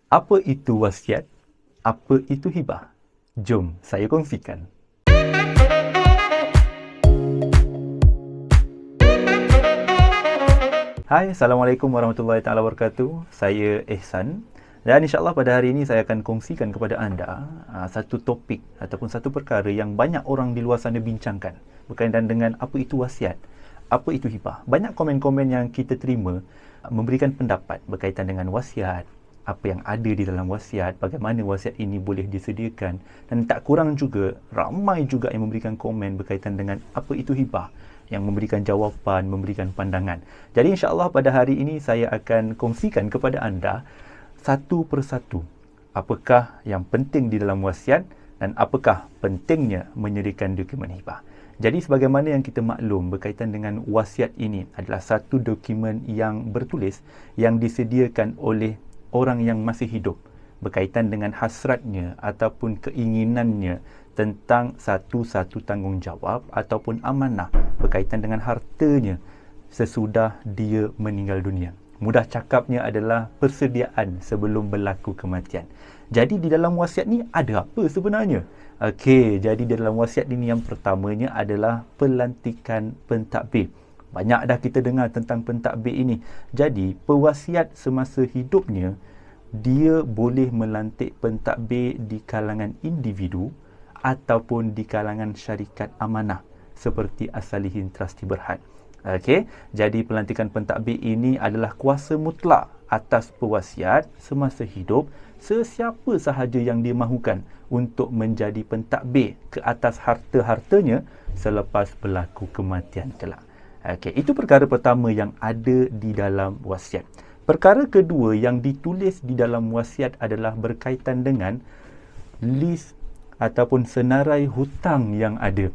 Apa itu wasiat? Apa itu hibah? Jom saya kongsikan. Hai, Assalamualaikum warahmatullahi taala wabarakatuh. Saya Ehsan dan insya-Allah pada hari ini saya akan kongsikan kepada anda satu topik ataupun satu perkara yang banyak orang di luar sana bincangkan berkaitan dengan apa itu wasiat, apa itu hibah. Banyak komen-komen yang kita terima memberikan pendapat berkaitan dengan wasiat, apa yang ada di dalam wasiat, bagaimana wasiat ini boleh disediakan, dan tak kurang juga ramai juga yang memberikan komen berkaitan dengan apa itu hibah, yang memberikan jawapan, memberikan pandangan. Jadi insya-Allah pada hari ini saya akan kongsikan kepada anda satu persatu apakah yang penting di dalam wasiat dan apakah pentingnya menyediakan dokumen hibah. Jadi sebagaimana yang kita maklum berkaitan dengan wasiat ini adalah satu dokumen yang bertulis yang disediakan oleh orang yang masih hidup berkaitan dengan hasratnya ataupun keinginannya tentang satu tanggungjawab ataupun amanah berkaitan dengan hartanya sesudah dia meninggal dunia. Mudah cakapnya adalah persediaan sebelum berlaku kematian. Jadi di dalam wasiat ni ada apa sebenarnya? Okey, jadi di dalam wasiat ini yang pertamanya adalah pelantikan pentadbir. Banyak dah kita dengar tentang pentadbir ini. Jadi pewasiat semasa hidupnya dia boleh melantik pentadbir di kalangan individu ataupun di kalangan syarikat amanah seperti As-Salihin Trustee Berhad. Okey, jadi pelantikan pentadbir ini adalah kuasa mutlak atas pewasiat semasa hidup sesiapa sahaja yang dimahukan untuk menjadi pentadbir ke atas harta-hartanya selepas berlaku kematian kelak. Okey, itu perkara pertama yang ada di dalam wasiat. Perkara kedua yang ditulis di dalam wasiat adalah berkaitan dengan list ataupun senarai hutang yang ada.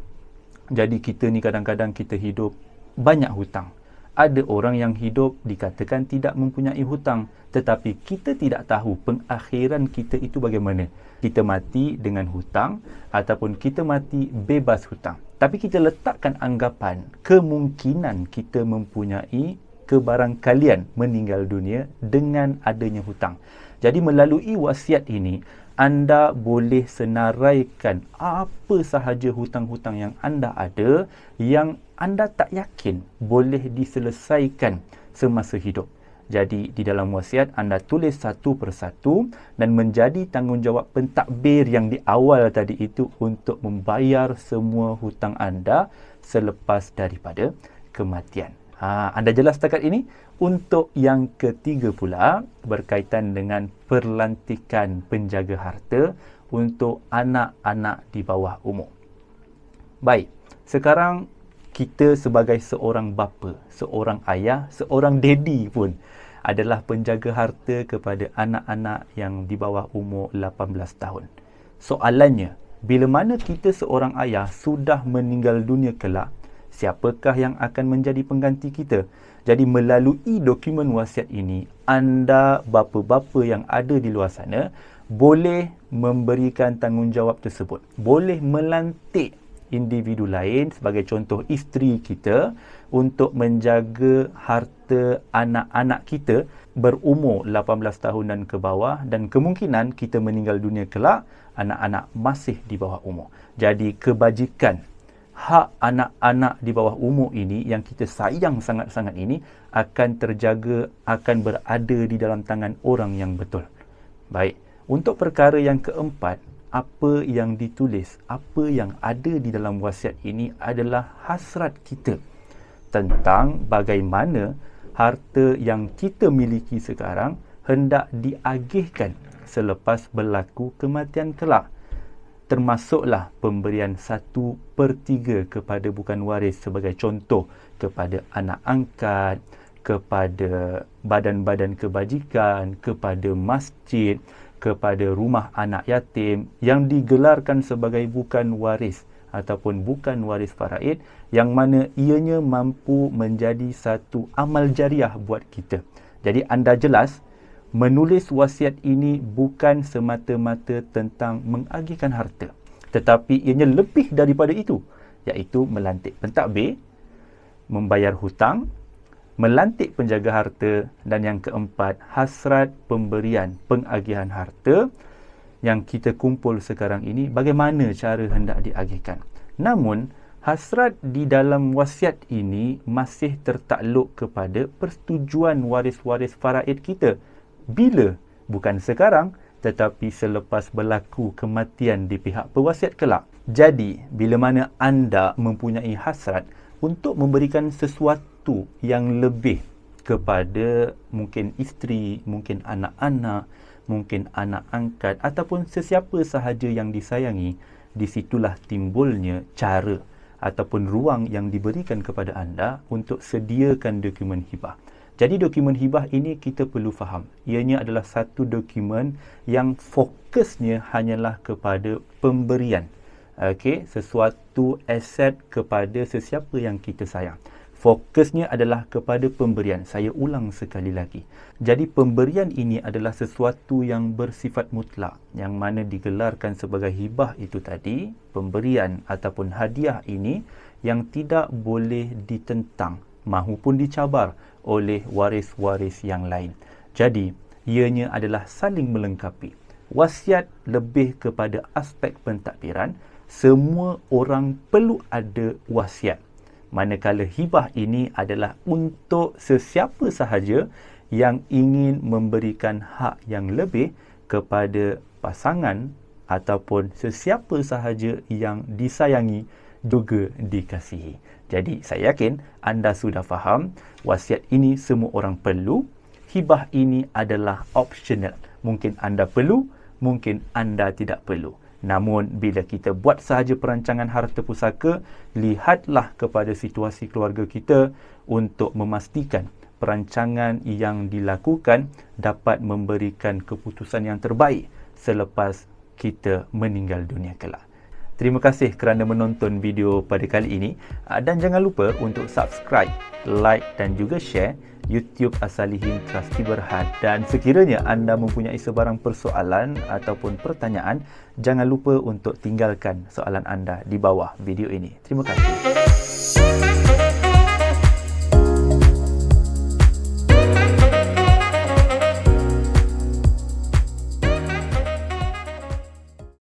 Jadi kita ni kadang-kadang kita hidup banyak hutang. Ada orang yang hidup dikatakan tidak mempunyai hutang, tetapi kita tidak tahu pengakhiran kita itu bagaimana. Kita mati dengan hutang ataupun kita mati bebas hutang. Tapi kita letakkan anggapan kemungkinan kita mempunyai kebarangkalian meninggal dunia dengan adanya hutang. Jadi melalui wasiat ini anda boleh senaraikan apa sahaja hutang-hutang yang anda ada yang anda tak yakin boleh diselesaikan semasa hidup. Jadi di dalam wasiat anda tulis satu persatu dan menjadi tanggungjawab pentadbir yang di awal tadi itu untuk membayar semua hutang anda selepas daripada kematian. Anda jelas setakat ini? Untuk yang ketiga pula berkaitan dengan perlantikan penjaga harta untuk anak-anak di bawah umur. Baik, sekarang kita sebagai seorang bapa, seorang ayah, seorang daddy pun adalah penjaga harta kepada anak-anak yang di bawah umur 18 tahun. Soalannya, bila mana kita seorang ayah sudah meninggal dunia kelak, siapakah yang akan menjadi pengganti kita? Jadi melalui dokumen wasiat ini, anda bapa-bapa yang ada di luar sana boleh memberikan tanggungjawab tersebut. Boleh melantik individu lain sebagai contoh isteri kita untuk menjaga harta anak-anak kita berumur 18 tahun dan ke bawah, dan kemungkinan kita meninggal dunia kelak anak-anak masih di bawah umur. Jadi kebajikan hak anak-anak di bawah umur ini yang kita sayang sangat-sangat ini akan terjaga, akan berada di dalam tangan orang yang betul. Baik, untuk perkara yang keempat, apa yang ditulis, apa yang ada di dalam wasiat ini adalah hasrat kita tentang bagaimana harta yang kita miliki sekarang hendak diagihkan selepas berlaku kematian kelak. Termasuklah pemberian 1/3 kepada bukan waris sebagai contoh kepada anak angkat, kepada badan-badan kebajikan, kepada masjid, kepada rumah anak yatim yang digelarkan sebagai bukan waris ataupun bukan waris faraid, yang mana ianya mampu menjadi satu amal jariah buat kita. Jadi anda jelas menulis wasiat ini bukan semata-mata tentang mengagihkan harta, tetapi ianya lebih daripada itu, iaitu melantik pentadbir, membayar hutang, melantik penjaga harta, dan yang keempat, hasrat pemberian, pengagihan harta yang kita kumpul sekarang ini, bagaimana cara hendak diagihkan. Namun, hasrat di dalam wasiat ini masih tertakluk kepada persetujuan waris-waris faraid kita. Bila? Bukan sekarang, tetapi selepas berlaku kematian di pihak pewasiat kelak. Jadi, bila mana anda mempunyai hasrat untuk memberikan sesuatu yang lebih kepada mungkin isteri, mungkin anak-anak, mungkin anak angkat ataupun sesiapa sahaja yang disayangi, di situlah timbulnya cara ataupun ruang yang diberikan kepada anda untuk sediakan dokumen hibah. Jadi dokumen hibah ini kita perlu faham. Ianya adalah satu dokumen yang fokusnya hanyalah kepada pemberian. Okey, sesuatu aset kepada sesiapa yang kita sayang. Fokusnya adalah kepada pemberian. Saya ulang sekali lagi. Jadi pemberian ini adalah sesuatu yang bersifat mutlak, yang mana digelarkan sebagai hibah itu tadi, pemberian ataupun hadiah ini yang tidak boleh ditentang mahupun dicabar oleh waris-waris yang lain. Jadi, ianya adalah saling melengkapi. Wasiat lebih kepada aspek pentadbiran, semua orang perlu ada wasiat. Manakala hibah ini adalah untuk sesiapa sahaja yang ingin memberikan hak yang lebih kepada pasangan ataupun sesiapa sahaja yang disayangi juga dikasihi. Jadi saya yakin anda sudah faham, wasiat ini semua orang perlu, hibah ini adalah optional. Mungkin anda perlu, mungkin anda tidak perlu. Namun bila kita buat sahaja perancangan harta pusaka, lihatlah kepada situasi keluarga kita untuk memastikan perancangan yang dilakukan dapat memberikan keputusan yang terbaik selepas kita meninggal dunia kelak. Terima kasih kerana menonton video pada kali ini, dan jangan lupa untuk subscribe, like dan juga share YouTube As-Salihin Trustee Berhad. Dan sekiranya anda mempunyai sebarang persoalan ataupun pertanyaan, jangan lupa untuk tinggalkan soalan anda di bawah video ini. Terima kasih.